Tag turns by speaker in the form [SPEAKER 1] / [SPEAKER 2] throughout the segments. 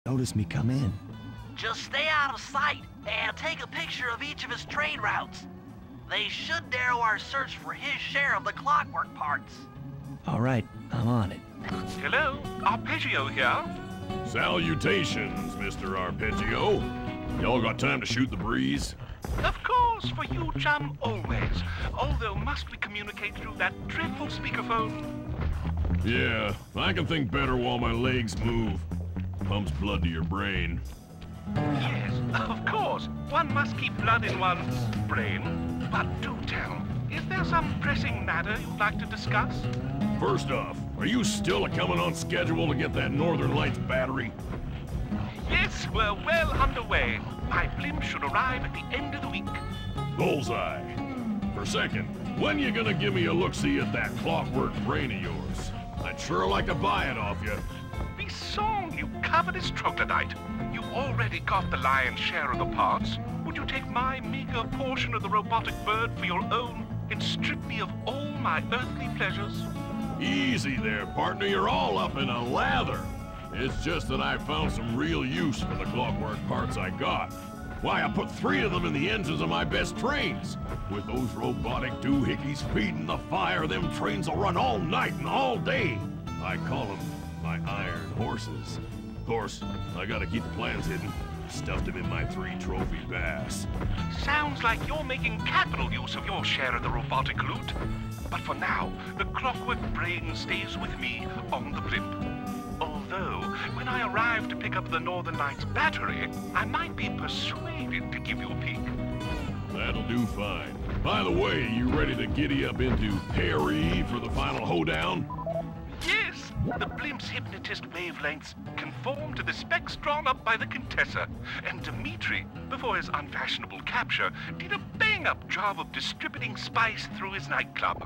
[SPEAKER 1] notice me come in.
[SPEAKER 2] Just stay out of sight and take a picture of each of his train routes. They should narrow our search for his share of the clockwork parts.
[SPEAKER 1] All right, I'm on it.
[SPEAKER 3] Hello, Arpeggio here.
[SPEAKER 4] Salutations, Mr. Arpeggio. Y'all got time to shoot the breeze?
[SPEAKER 3] Of course, for you, chum, always. Although, must we communicate through that dreadful speakerphone?
[SPEAKER 4] Yeah, I can think better while my legs move. Pumps blood to your brain.
[SPEAKER 3] Yes, of course. One must keep blood in one's brain. But do tell, is there some pressing matter you'd like to discuss?
[SPEAKER 4] First off, are you still coming on schedule to get that Northern Lights battery?
[SPEAKER 3] Yes, we're well underway. My blimp should arrive at the end of the week.
[SPEAKER 4] Bullseye. For second, when you gonna give me a look-see at that clockwork brain of yours? I'd sure like to buy it off you.
[SPEAKER 3] Be song, you covetous troglodyte. You've already got the lion's share of the parts. Would you take my meager portion of the robotic bird for your own and strip me of all my earthly pleasures?
[SPEAKER 4] Easy there, partner. You're all up in a lather. It's just that I found some real use for the clockwork parts I got. Why, I put 3 of them in the engines of my best trains. With those robotic doohickeys feeding the fire, them trains will run all night and all day. I call them my iron horses. Of course, I gotta keep the plans hidden. Stuffed them in my 3 trophy bass.
[SPEAKER 3] Sounds like you're making capital use of your share of the robotic loot. But for now, the clockwork brain stays with me on the blimp. Although, when I arrive to pick up the Northern Lights battery, I might be persuaded to give you a peek.
[SPEAKER 4] That'll do fine. By the way, you ready to giddy up into Perry for the final hoedown?
[SPEAKER 3] Yes, the blimp's hypnotist wavelengths conform to the specs drawn up by the Contessa, and Dmitri, before his unfashionable capture, did a bang-up job of distributing spice through his nightclub.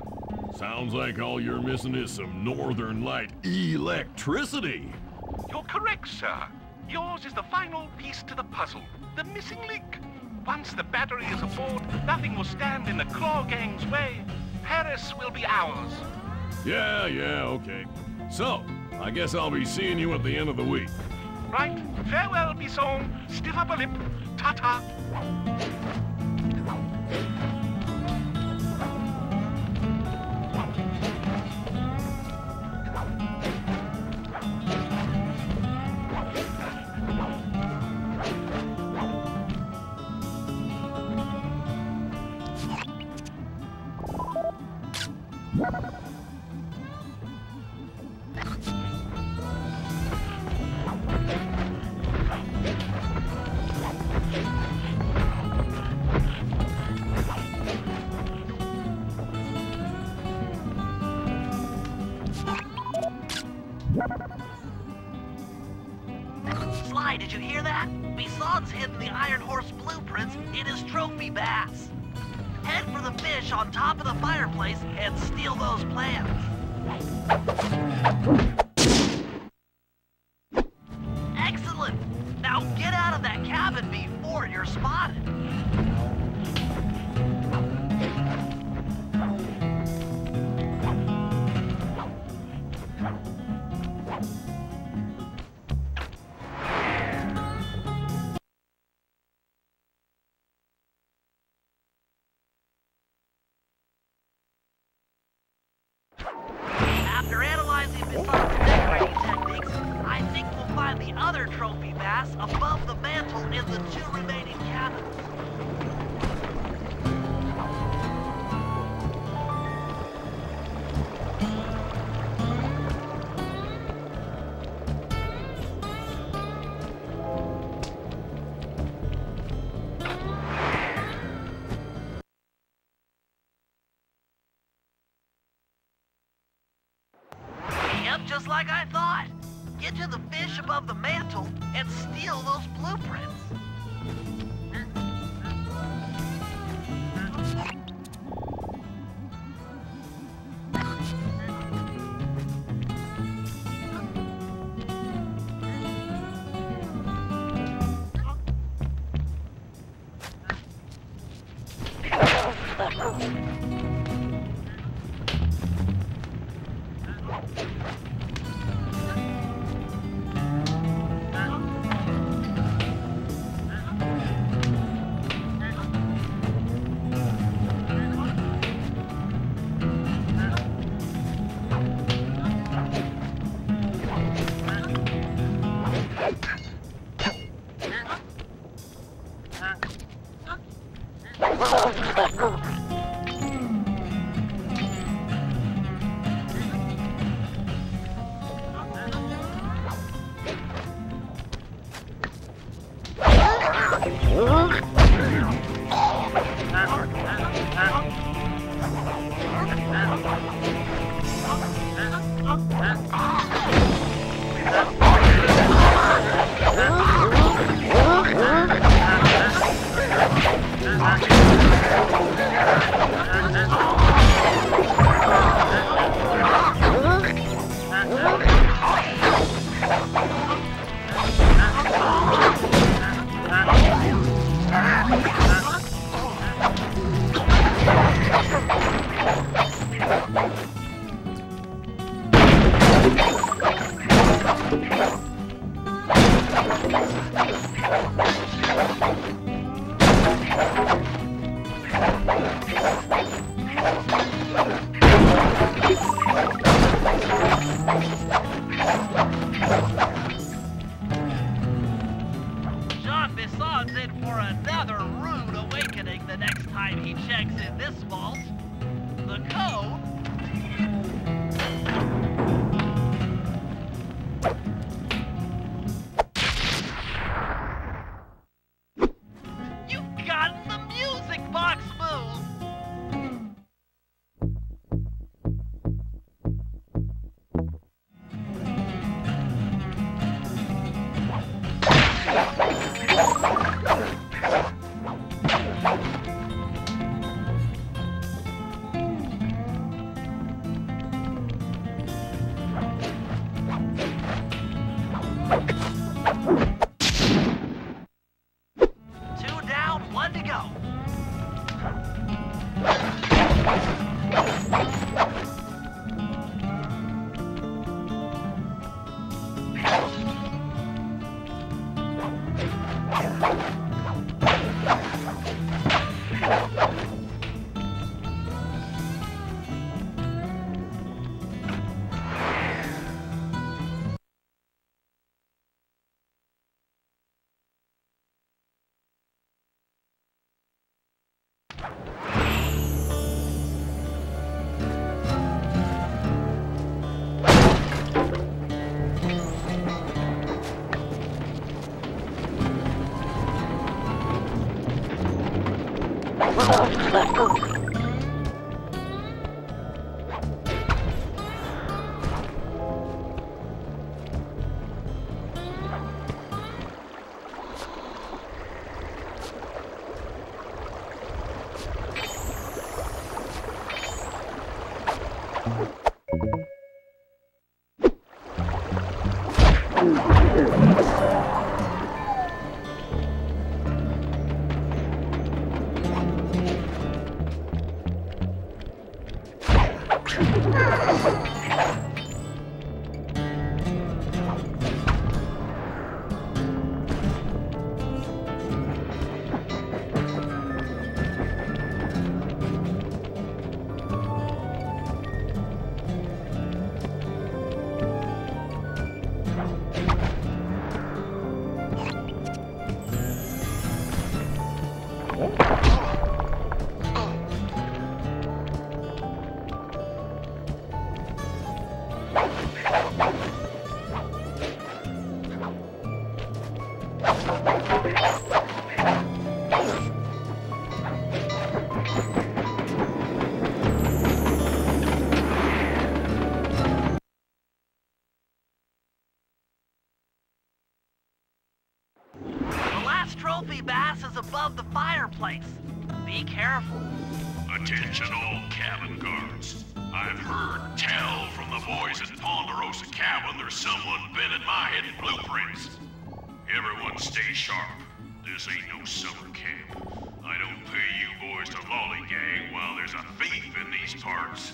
[SPEAKER 4] Sounds like all you're missing is some Northern Light electricity.
[SPEAKER 3] You're correct, sir. Yours is the final piece to the puzzle, the missing link. Once the battery is aboard, nothing will stand in the Claw Gang's way. Paris will be ours.
[SPEAKER 4] Yeah, okay. So, I guess I'll be seeing you at the end of the week.
[SPEAKER 3] Right. Farewell, Bisson. Stiff upper lip. Ta-ta.
[SPEAKER 2] Sly, did you hear that? Bison's hidden the Iron Horse blueprints in his trophy bass. Head for the fish on top of the fireplace and steal those plans. Excellent! Now get out of that cabin before you're spotted. After analyzing Bison's decorating techniques, I think we'll find the other trophy bass above the mantle in the 2 remaining cabins. Yep, just like I thought. Get to the fish above the mantle and steal those blueprints. Above the fireplace. Be careful.
[SPEAKER 4] Attention all cabin guards. I've heard tell from the boys at Ponderosa Cabin there's someone been in my hidden blueprints. Everyone stay sharp. This ain't no summer camp. I don't pay you boys to lollygag while there's a thief in these parts.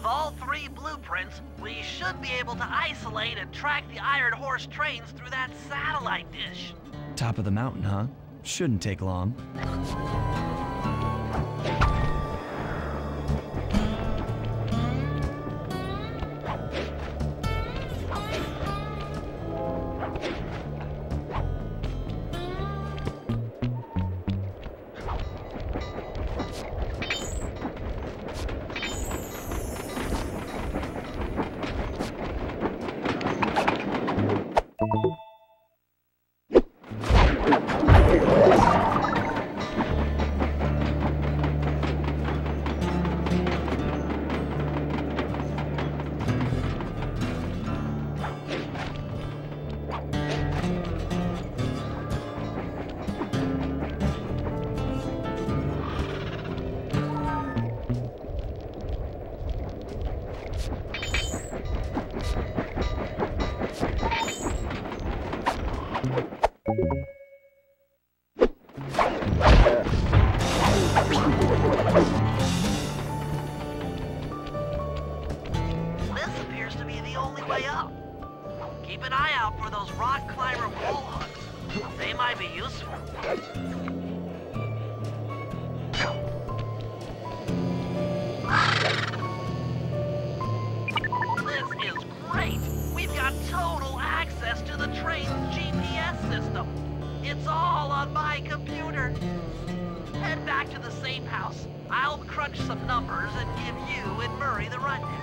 [SPEAKER 2] With all 3 blueprints, we should be able to isolate and track the Iron Horse trains through that satellite dish.
[SPEAKER 1] Top of the mountain, huh? Shouldn't take long.
[SPEAKER 2] This appears to be the only way up. Keep an eye out for those rock climber wall hooks. They might be useful. This is great! We've got total access to the train's GPS system. It's all on my computer. Head back to the safe house. I'll crunch some numbers and give you and Murray the rundown.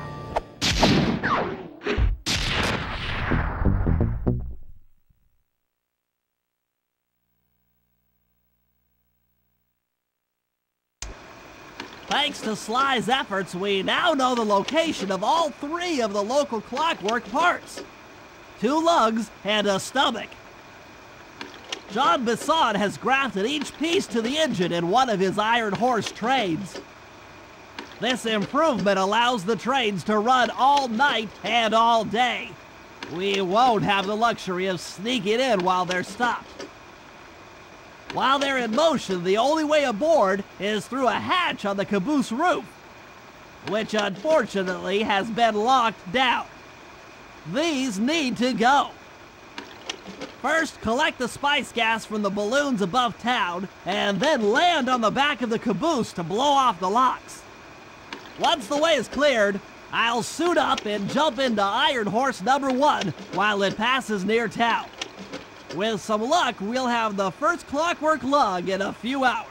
[SPEAKER 5] Thanks to Sly's efforts, we now know the location of all 3 of the local clockwork parts. 2 lugs and a stomach. John Bisson has grafted each piece to the engine in one of his Iron Horse trains. This improvement allows the trains to run all night and all day. We won't have the luxury of sneaking in while they're stopped. While they're in motion, the only way aboard is through a hatch on the caboose roof, which unfortunately has been locked down. These need to go. First, collect the spice gas from the balloons above town, and then land on the back of the caboose to blow off the locks. Once the way is cleared, I'll suit up and jump into Iron Horse number 1 while it passes near town. With some luck, we'll have the first clockwork lug in a few hours.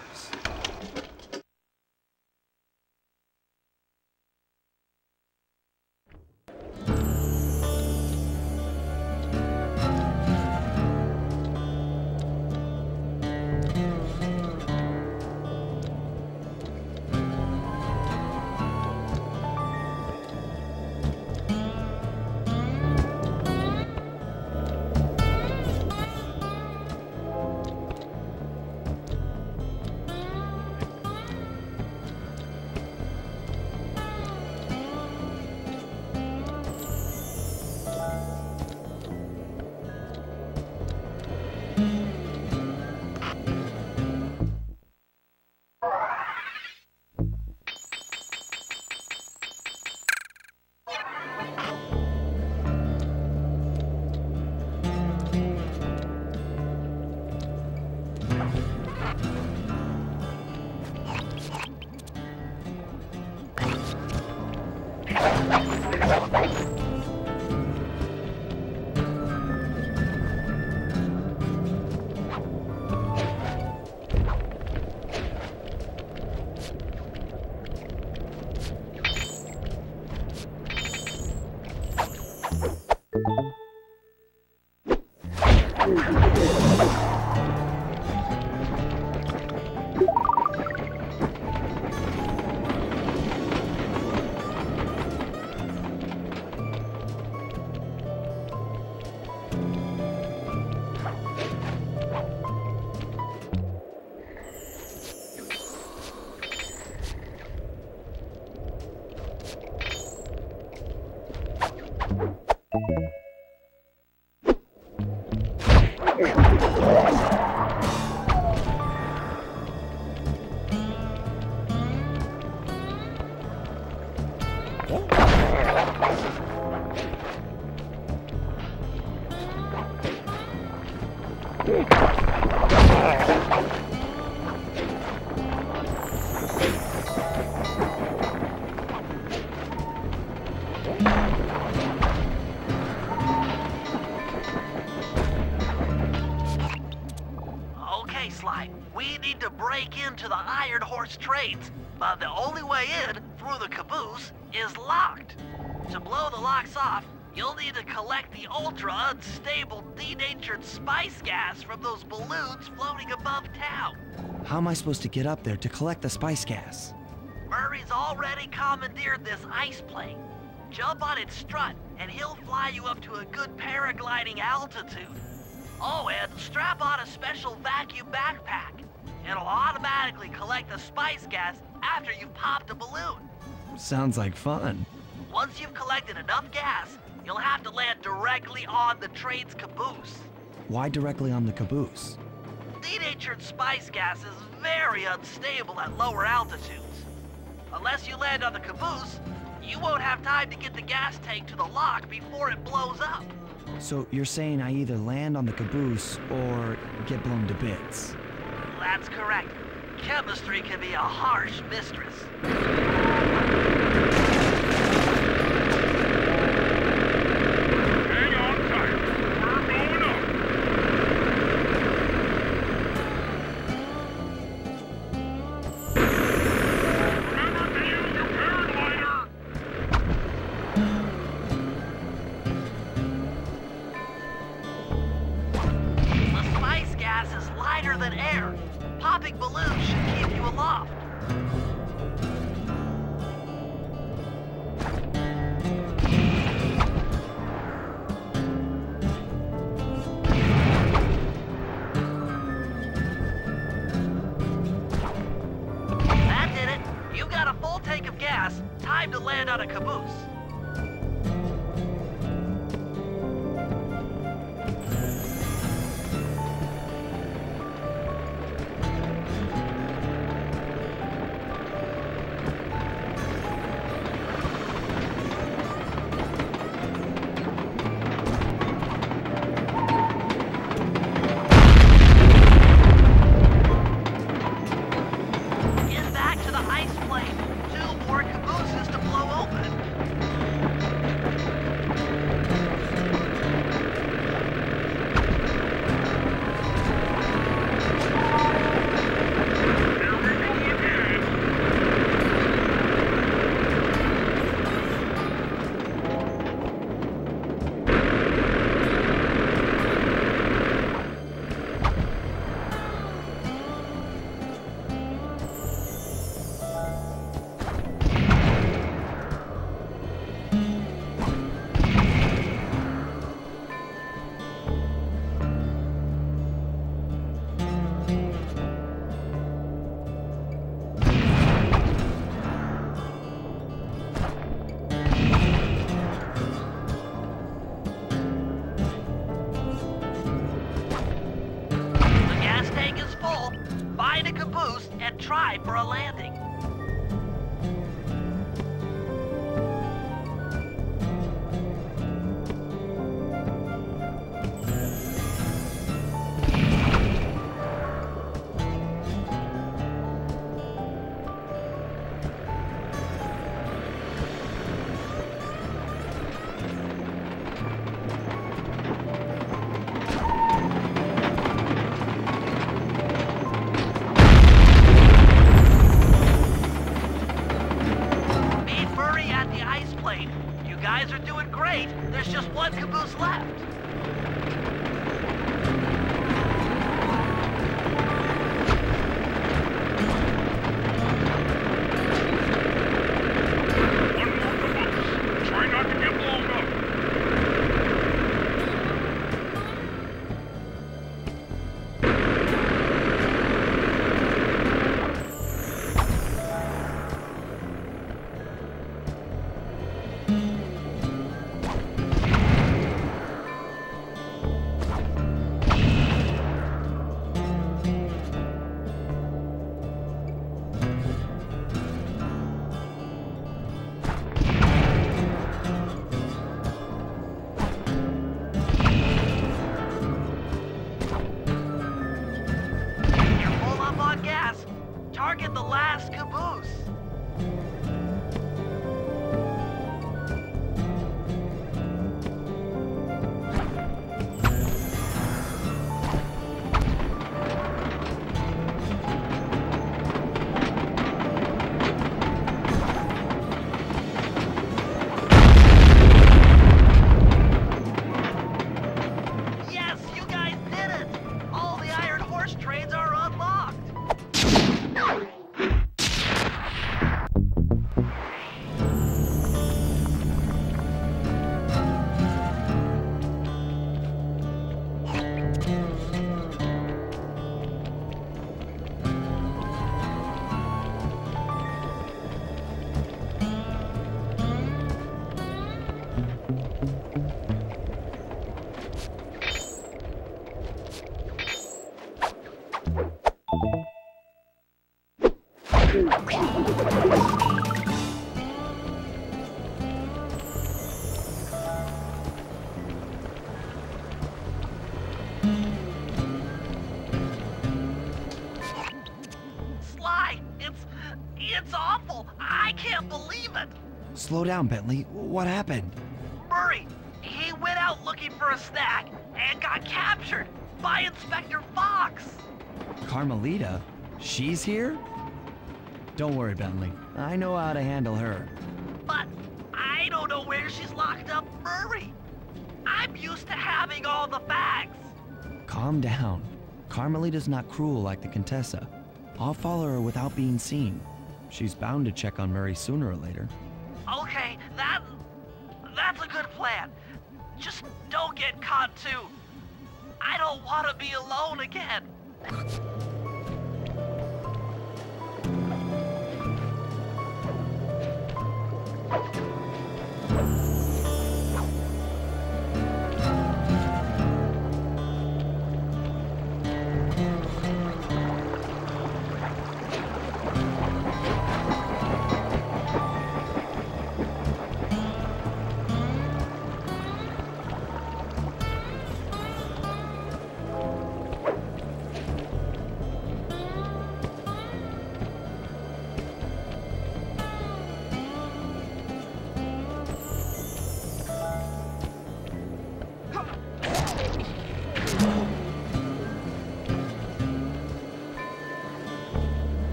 [SPEAKER 2] We need to break into the Iron Horse trains, but the only way in, through the caboose, is locked. To blow the locks off, you'll need to collect the ultra-unstable denatured spice gas from those balloons floating above town.
[SPEAKER 1] How am I supposed to get up there to collect the spice gas?
[SPEAKER 2] Murray's already commandeered this ice plane. Jump on its strut, and he'll fly you up to a good paragliding altitude. Oh, and strap on a special vacuum backpack. It'll automatically collect the spice gas after you've popped a balloon.
[SPEAKER 1] Sounds like fun.
[SPEAKER 2] Once you've collected enough gas, you'll have to land directly on the train's caboose.
[SPEAKER 1] Why directly on the caboose?
[SPEAKER 2] Denatured spice gas is very unstable at lower altitudes. Unless you land on the caboose, you won't have time to get the gas tank to the lock before it blows up.
[SPEAKER 1] So you're saying I either land on the caboose or get blown to bits?
[SPEAKER 2] That's correct. Chemistry can be a harsh mistress.
[SPEAKER 3] Hang on tight. We're going up. Remember to use your paraglider.
[SPEAKER 2] The spice gas is lighter than air. Popping balloons should keep you aloft. That did it. You got a full tank of gas. Time to land on a caboose. Get back to the ice plane. 2 more cabooses to blow open.
[SPEAKER 3] Here we go again. The gas tank is full. Find a caboose and try for a landing. Meet Murray at the ice plane. You guys are doing great. There's just one caboose left. One more caboose. Try not to get blown up.
[SPEAKER 2] You're full up on gas. Target the last caboose. Sly, it's awful. I can't believe it.
[SPEAKER 1] Slow down, Bentley. What happened?
[SPEAKER 2] Murray, he went out looking for a snack and got captured by Inspector Fox.
[SPEAKER 1] Carmelita? She's here? Don't worry, Bentley. I know how to handle her.
[SPEAKER 2] But I don't know where she's locked up, Murray. I'm used to having all the facts.
[SPEAKER 1] Calm down. Carmelita's not cruel like the Contessa. I'll follow her without being seen. She's bound to check on Murray sooner or later.
[SPEAKER 2] Okay, that's a good plan. Just don't get caught too. I don't want to be alone again.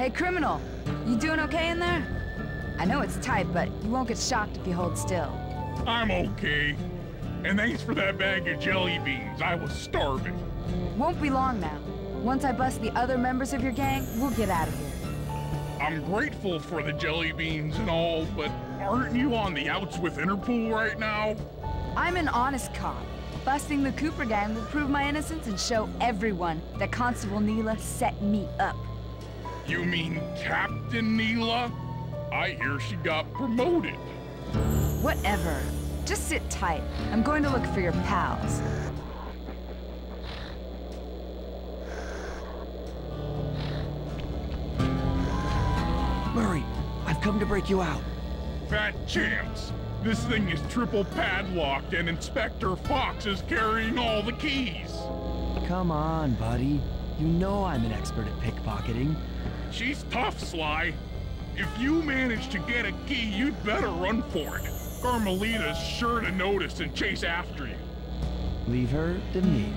[SPEAKER 6] Hey, criminal, you doing okay in there? I know it's tight, but you won't get shocked if you hold still.
[SPEAKER 7] I'm okay. And thanks for that bag of jelly beans. I was starving.
[SPEAKER 6] Won't be long now. Once I bust the other members of your gang, we'll get out of here.
[SPEAKER 7] I'm grateful for the jelly beans and all, but aren't you on the outs with Interpol right now?
[SPEAKER 6] I'm an honest cop. Busting the Cooper gang will prove my innocence and show everyone that Constable Neela set me up.
[SPEAKER 7] You mean Captain Neela? I hear she got promoted.
[SPEAKER 6] Whatever. Just sit tight. I'm going to look for your pals.
[SPEAKER 1] Murray, I've come to break you out.
[SPEAKER 7] Fat chance. This thing is triple padlocked and Inspector Fox is carrying all the keys.
[SPEAKER 1] Come on, buddy. You know I'm an expert at pickpocketing.
[SPEAKER 7] She's tough, Sly. If you manage to get a key, you'd better run for it. Carmelita's sure to notice and chase after you.
[SPEAKER 1] Leave her to me.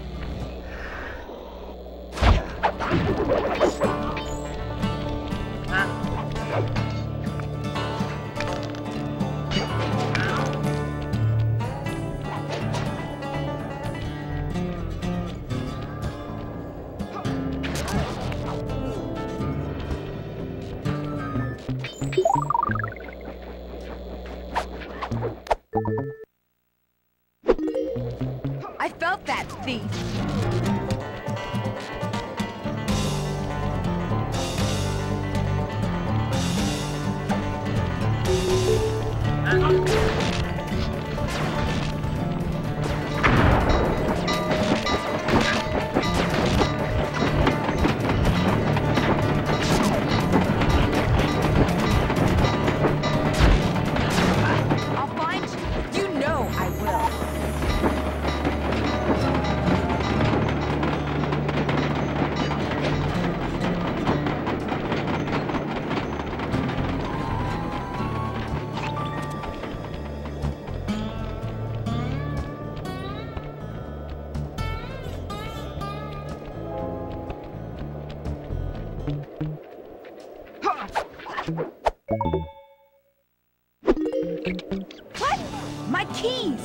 [SPEAKER 6] thief! I'll find you. You know I will. What? My keys!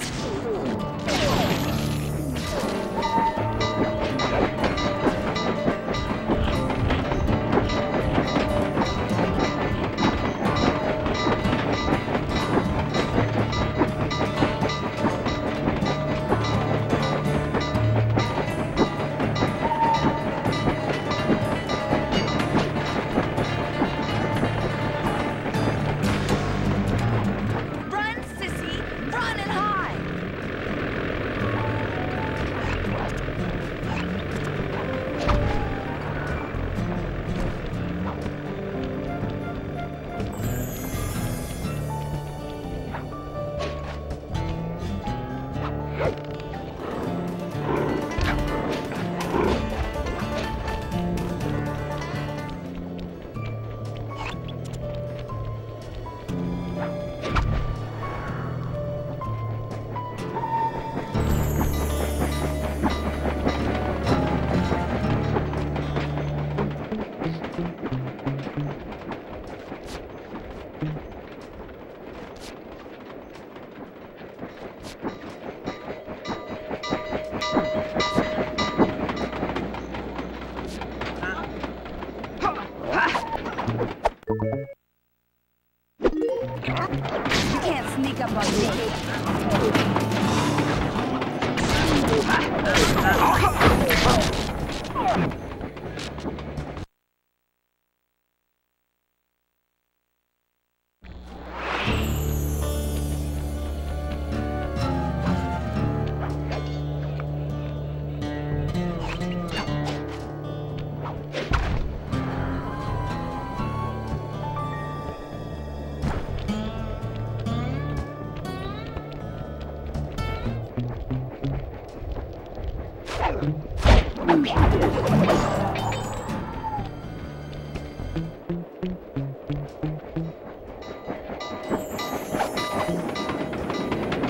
[SPEAKER 6] Run, sissy! Run and hide! You can't sneak up on me.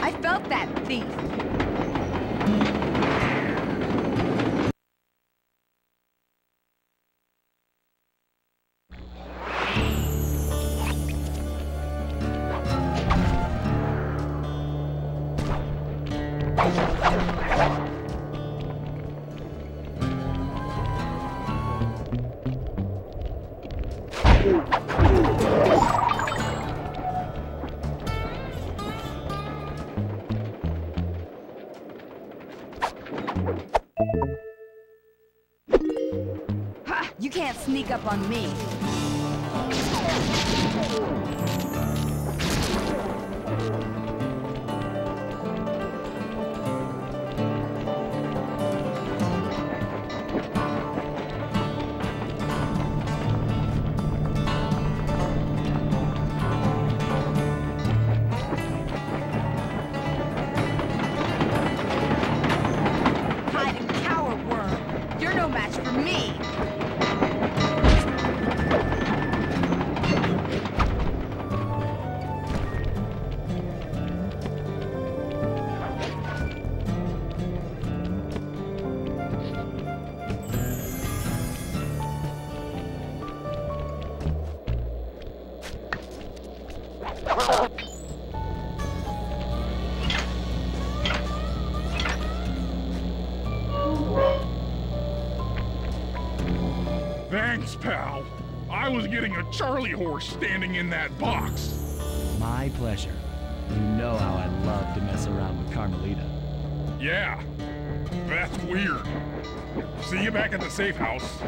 [SPEAKER 6] I felt that, thief. Ha! You can't sneak up on me. Hide and cower, worm. You're no match for me.
[SPEAKER 7] Thanks, pal. I was getting a Charlie horse standing in that box.
[SPEAKER 1] My pleasure. You know how I love to mess around with Carmelita.
[SPEAKER 7] Yeah. That's weird. See you back at the safe house.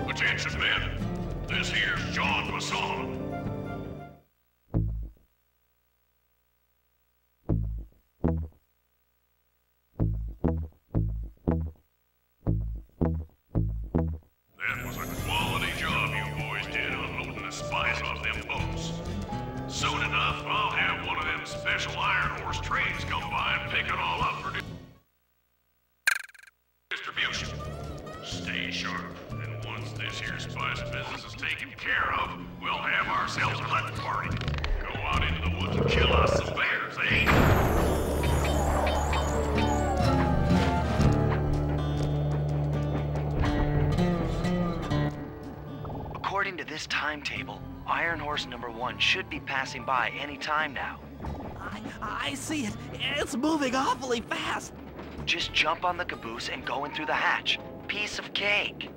[SPEAKER 4] Attention, men. This here's John Masson. That was a quality job you boys did unloading the spice off them boats. Soon enough, I'll have one of them special Iron Horse trains come by and pick it all up for distribution. Stay sharp, and once this here spice business is taken care of, we'll have ourselves a hunting party. Go out into the woods and kill us some bears, eh?
[SPEAKER 1] According to this timetable, Iron Horse number 1 should be passing by any time now.
[SPEAKER 5] I see it. It's moving awfully fast.
[SPEAKER 1] Just jump on the caboose and go in through the hatch. Piece of cake.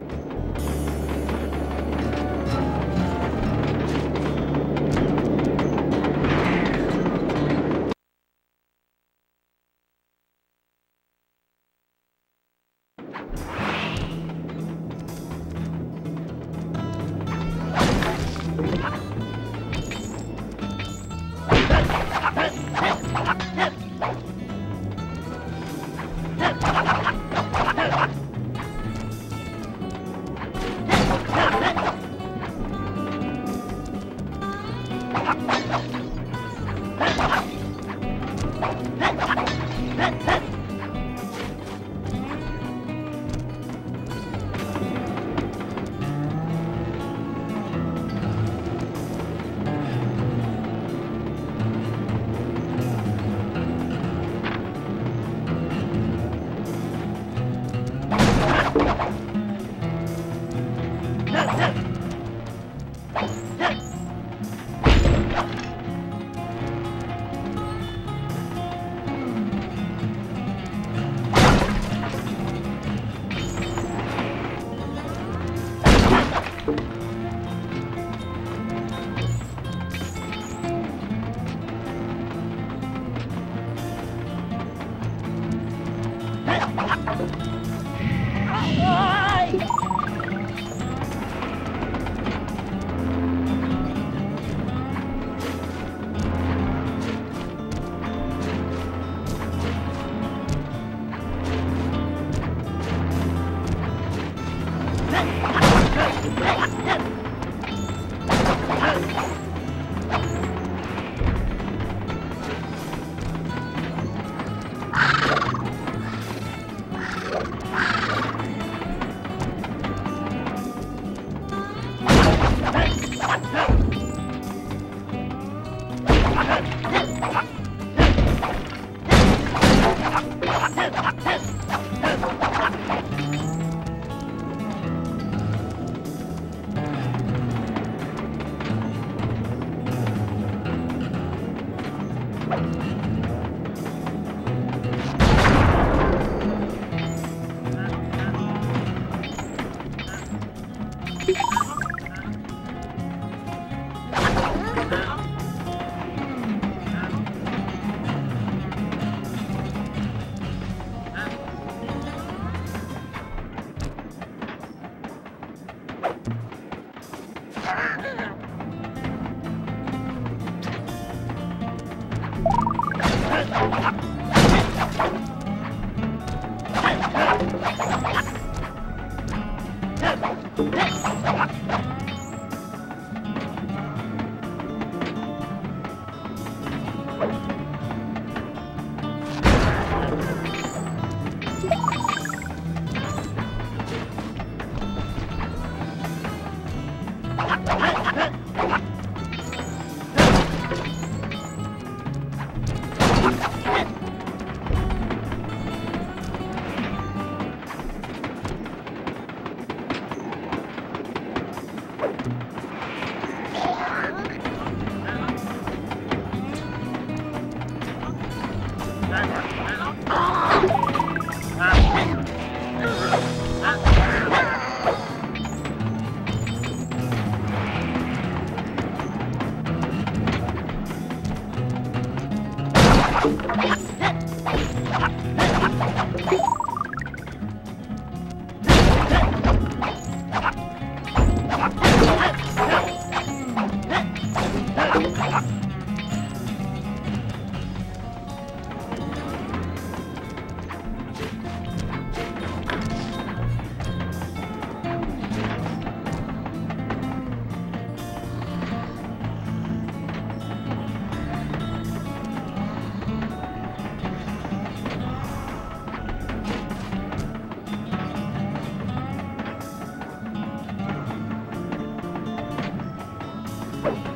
[SPEAKER 8] You